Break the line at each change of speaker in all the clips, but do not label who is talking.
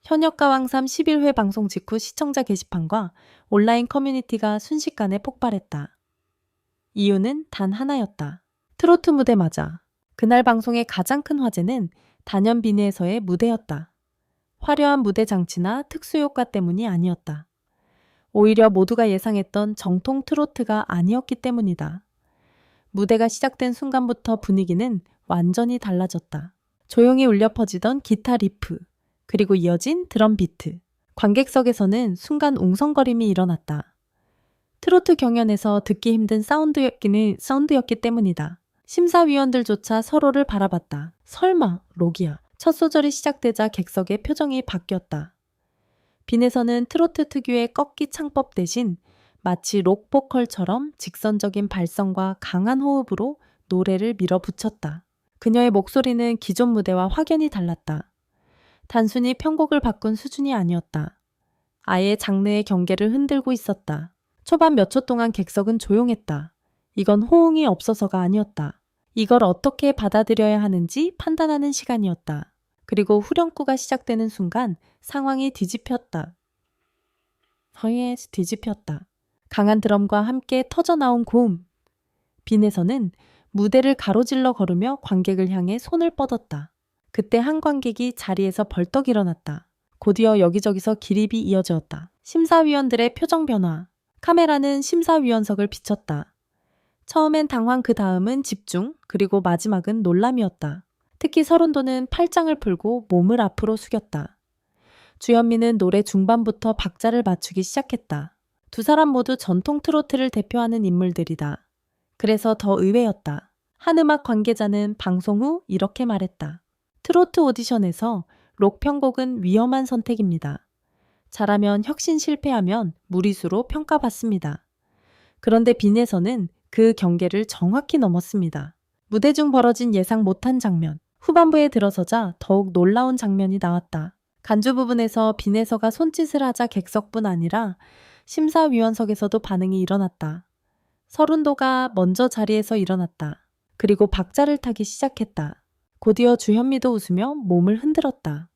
현역가왕3 11회 방송 직후 시청자 게시판과 온라인 커뮤니티가 순식간에 폭발했다. 이유는 단 하나였다. 트로트 무대마저. 그날 방송의 가장 큰 화제는 단연 비내에서의 무대였다. 화려한 무대 장치나 특수효과 때문이 아니었다. 오히려 모두가 예상했던 정통 트로트가 아니었기 때문이다. 무대가 시작된 순간부터 분위기는 완전히 달라졌다. 조용히 울려 퍼지던 기타 리프, 그리고 이어진 드럼 비트. 관객석에서는 순간 웅성거림이 일어났다. 트로트 경연에서 듣기 힘든 사운드였기 때문이다. 심사위원들조차 서로를 바라봤다. 설마 록이야. 첫 소절이 시작되자 객석의 표정이 바뀌었다. 빈에서는 트로트 특유의 꺾기 창법 대신 마치 록 보컬처럼 직선적인 발성과 강한 호흡으로 노래를 밀어붙였다. 그녀의 목소리는 기존 무대와 확연히 달랐다. 단순히 편곡을 바꾼 수준이 아니었다. 아예 장르의 경계를 흔들고 있었다. 초반 몇 초 동안 객석은 조용했다. 이건 호응이 없어서가 아니었다. 이걸 어떻게 받아들여야 하는지 판단하는 시간이었다. 그리고 후렴구가 시작되는 순간 상황이 뒤집혔다. 강한 드럼과 함께 터져나온 고음. 빈에서는 무대를 가로질러 걸으며 관객을 향해 손을 뻗었다. 그때 한 관객이 자리에서 벌떡 일어났다. 곧이어 여기저기서 기립이 이어졌다. 심사위원들의 표정 변화. 카메라는 심사위원석을 비췄다. 처음엔 당황, 그 다음은 집중, 그리고 마지막은 놀람이었다. 특히 서른도는 팔짱을 풀고 몸을 앞으로 숙였다. 주현미는 노래 중반부터 박자를 맞추기 시작했다. 두 사람 모두 전통 트로트를 대표하는 인물들이다. 그래서 더 의외였다. 한 음악 관계자는 방송 후 이렇게 말했다. 트로트 오디션에서 록 편곡은 위험한 선택입니다. 잘하면 혁신, 실패하면 무리수로 평가받습니다. 그런데 빈에서는 그 경계를 정확히 넘었습니다. 무대 중 벌어진 예상 못한 장면. 후반부에 들어서자 더욱 놀라운 장면이 나왔다. 간주 부분에서 빈에서가 손짓을 하자 객석뿐 아니라 심사위원석에서도 반응이 일어났다. 서른도가 먼저 자리에서 일어났다. 그리고 박자를 타기 시작했다. 곧이어 주현미도 웃으며 몸을 흔들었다.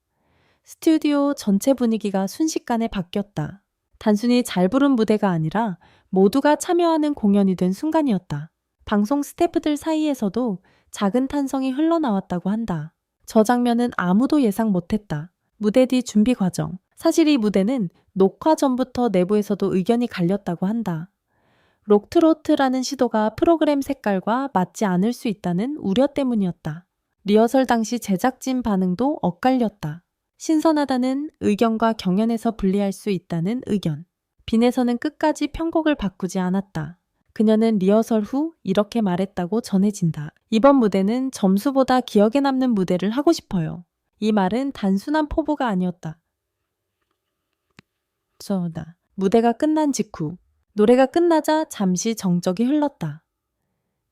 스튜디오 전체 분위기가 순식간에 바뀌었다. 단순히 잘 부른 무대가 아니라 모두가 참여하는 공연이 된 순간이었다. 방송 스태프들 사이에서도 작은 탄성이 흘러나왔다고 한다. 저 장면은 아무도 예상 못했다. 무대 뒤 준비 과정. 사실 이 무대는 녹화 전부터 내부에서도 의견이 갈렸다고 한다. 록트로트라는 시도가 프로그램 색깔과 맞지 않을 수 있다는 우려 때문이었다. 리허설 당시 제작진 반응도 엇갈렸다. 신선하다는 의견과 경연에서 분리할 수 있다는 의견. 빈에서는 끝까지 편곡을 바꾸지 않았다. 그녀는 리허설 후 이렇게 말했다고 전해진다. 이번 무대는 점수보다 기억에 남는 무대를 하고 싶어요. 이 말은 단순한 포부가 아니었다. 무대가 끝난 직후 노래가 끝나자 잠시 정적이 흘렀다.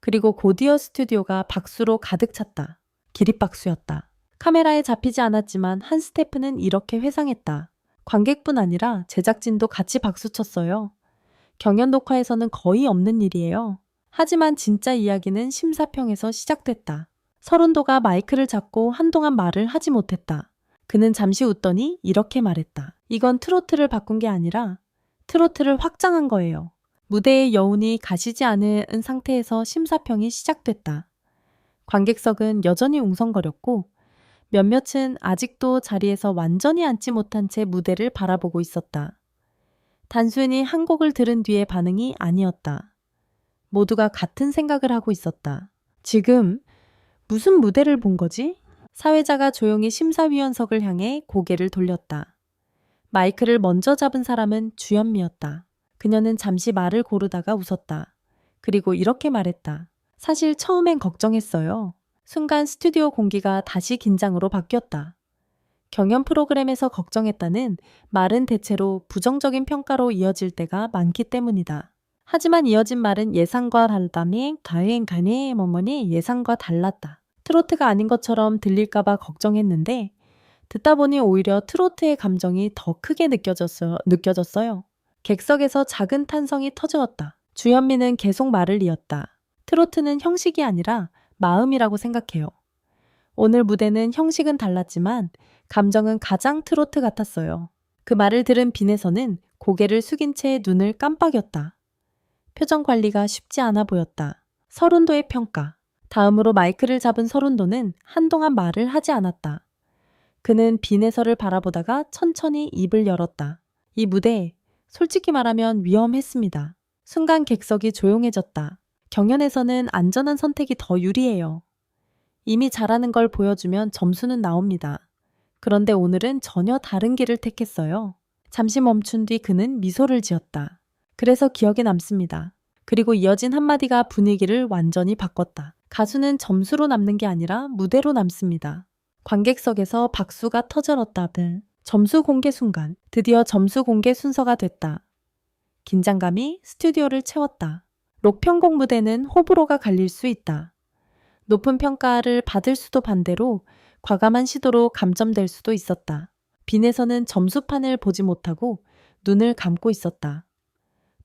그리고 곧이어 스튜디오가 박수로 가득 찼다. 기립박수였다. 카메라에 잡히지 않았지만 한 스태프는 이렇게 회상했다. 관객뿐 아니라 제작진도 같이 박수쳤어요. 경연 녹화에서는 거의 없는 일이에요. 하지만 진짜 이야기는 심사평에서 시작됐다. 서른도가 마이크를 잡고 한동안 말을 하지 못했다. 그는 잠시 웃더니 이렇게 말했다. 이건 트로트를 바꾼 게 아니라 트로트를 확장한 거예요. 무대의 여운이 가시지 않은 상태에서 심사평이 시작됐다. 관객석은 여전히 웅성거렸고 몇몇은 아직도 자리에서 완전히 앉지 못한 채 무대를 바라보고 있었다. 단순히 한 곡을 들은 뒤의 반응이 아니었다. 모두가 같은 생각을 하고 있었다. 지금 무슨 무대를 본 거지? 사회자가 조용히 심사위원석을 향해 고개를 돌렸다. 마이크를 먼저 잡은 사람은 주현미였다. 그녀는 잠시 말을 고르다가 웃었다. 그리고 이렇게 말했다. 사실 처음엔 걱정했어요. 순간 스튜디오 공기가 다시 긴장으로 바뀌었다. 경연 프로그램에서 걱정했다는 말은 대체로 부정적인 평가로 이어질 때가 많기 때문이다. 하지만 이어진 말은 예상과 달랐다니 다행가니 뭐뭐니 예상과 달랐다. 트로트가 아닌 것처럼 들릴까봐 걱정했는데 듣다 보니 오히려 트로트의 감정이 더 크게 느껴졌어요. 객석에서 작은 탄성이 터졌다. 주현미는 계속 말을 이었다. 트로트는 형식이 아니라 마음이라고 생각해요. 오늘 무대는 형식은 달랐지만 감정은 가장 트로트 같았어요. 그 말을 들은 빈에서는 고개를 숙인 채 눈을 깜빡였다. 표정 관리가 쉽지 않아 보였다. 서른도의 평가. 다음으로 마이크를 잡은 서른도는 한동안 말을 하지 않았다. 그는 빈에서를 바라보다가 천천히 입을 열었다. 이 무대, 솔직히 말하면 위험했습니다. 순간 객석이 조용해졌다. 경연에서는 안전한 선택이 더 유리해요. 이미 잘하는 걸 보여주면 점수는 나옵니다. 그런데 오늘은 전혀 다른 길을 택했어요. 잠시 멈춘 뒤 그는 미소를 지었다. 그래서 기억에 남습니다. 그리고 이어진 한마디가 분위기를 완전히 바꿨다. 가수는 점수로 남는 게 아니라 무대로 남습니다. 관객석에서 박수가 터져렀다. 점수 공개 순간. 드디어 점수 공개 순서가 됐다. 긴장감이 스튜디오를 채웠다. 록 편곡 무대는 호불호가 갈릴 수 있다. 높은 평가를 받을 수도 반대로 과감한 시도로 감점될 수도 있었다. 빈에서는 점수판을 보지 못하고 눈을 감고 있었다.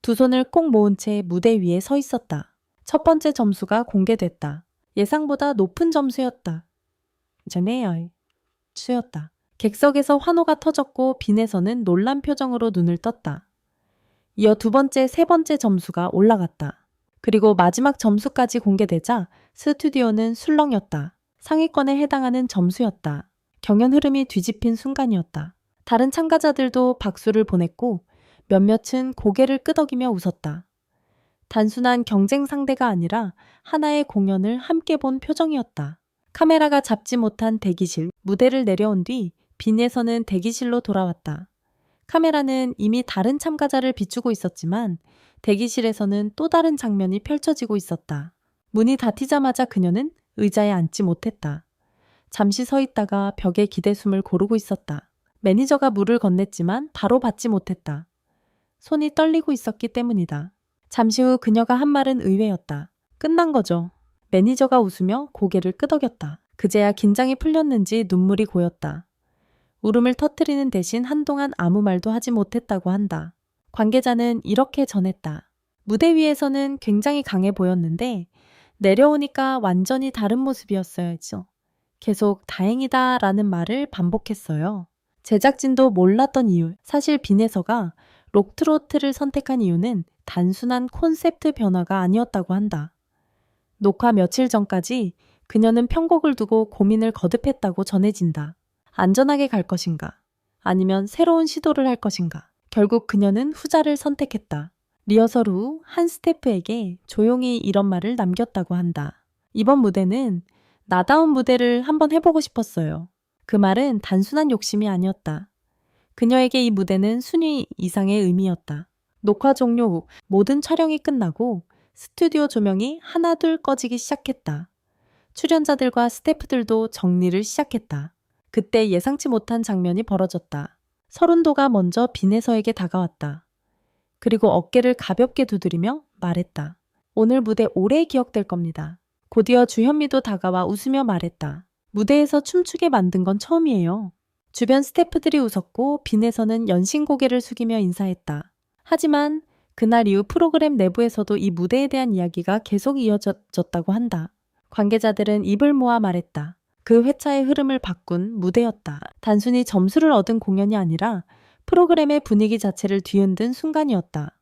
두 손을 꼭 모은 채 무대 위에 서 있었다. 첫 번째 점수가 공개됐다. 예상보다 높은 점수였다. 전에요. 추였다. 객석에서 환호가 터졌고 빈에서는 놀란 표정으로 눈을 떴다. 이어 두 번째, 세 번째 점수가 올라갔다. 그리고 마지막 점수까지 공개되자 스튜디오는 술렁였다. 상위권에 해당하는 점수였다. 경연 흐름이 뒤집힌 순간이었다. 다른 참가자들도 박수를 보냈고 몇몇은 고개를 끄덕이며 웃었다. 단순한 경쟁 상대가 아니라 하나의 공연을 함께 본 표정이었다. 카메라가 잡지 못한 대기실, 무대를 내려온 뒤 빈에서는 대기실로 돌아왔다. 카메라는 이미 다른 참가자를 비추고 있었지만 대기실에서는 또 다른 장면이 펼쳐지고 있었다. 문이 닫히자마자 그녀는 의자에 앉지 못했다. 잠시 서 있다가 벽에 기대숨을 고르고 있었다. 매니저가 물을 건넸지만 바로 받지 못했다. 손이 떨리고 있었기 때문이다. 잠시 후 그녀가 한 말은 의외였다. 끝난 거죠. 매니저가 웃으며 고개를 끄덕였다. 그제야 긴장이 풀렸는지 눈물이 고였다. 울음을 터뜨리는 대신 한동안 아무 말도 하지 못했다고 한다. 관계자는 이렇게 전했다. 무대 위에서는 굉장히 강해 보였는데 내려오니까 완전히 다른 모습이었어야죠. 계속 다행이다 라는 말을 반복했어요. 제작진도 몰랐던 이유. 사실 빈에서가 록트로트를 선택한 이유는 단순한 콘셉트 변화가 아니었다고 한다. 녹화 며칠 전까지 그녀는 편곡을 두고 고민을 거듭했다고 전해진다. 안전하게 갈 것인가? 아니면 새로운 시도를 할 것인가? 결국 그녀는 후자를 선택했다. 리허설 후 한 스태프에게 조용히 이런 말을 남겼다고 한다. 이번 무대는 나다운 무대를 한번 해보고 싶었어요. 그 말은 단순한 욕심이 아니었다. 그녀에게 이 무대는 순위 이상의 의미였다. 녹화 종료 후 모든 촬영이 끝나고 스튜디오 조명이 하나둘 꺼지기 시작했다. 출연자들과 스태프들도 정리를 시작했다. 그때 예상치 못한 장면이 벌어졌다. 서른도가 먼저 빈에서에게 다가왔다. 그리고 어깨를 가볍게 두드리며 말했다. 오늘 무대 오래 기억될 겁니다. 곧이어 주현미도 다가와 웃으며 말했다. 무대에서 춤추게 만든 건 처음이에요. 주변 스태프들이 웃었고 빈에서는 연신 고개를 숙이며 인사했다. 하지만 그날 이후 프로그램 내부에서도 이 무대에 대한 이야기가 계속 이어졌다고 한다. 관계자들은 입을 모아 말했다. 그 회차의 흐름을 바꾼 무대였다. 단순히 점수를 얻은 공연이 아니라 프로그램의 분위기 자체를 뒤흔든 순간이었다.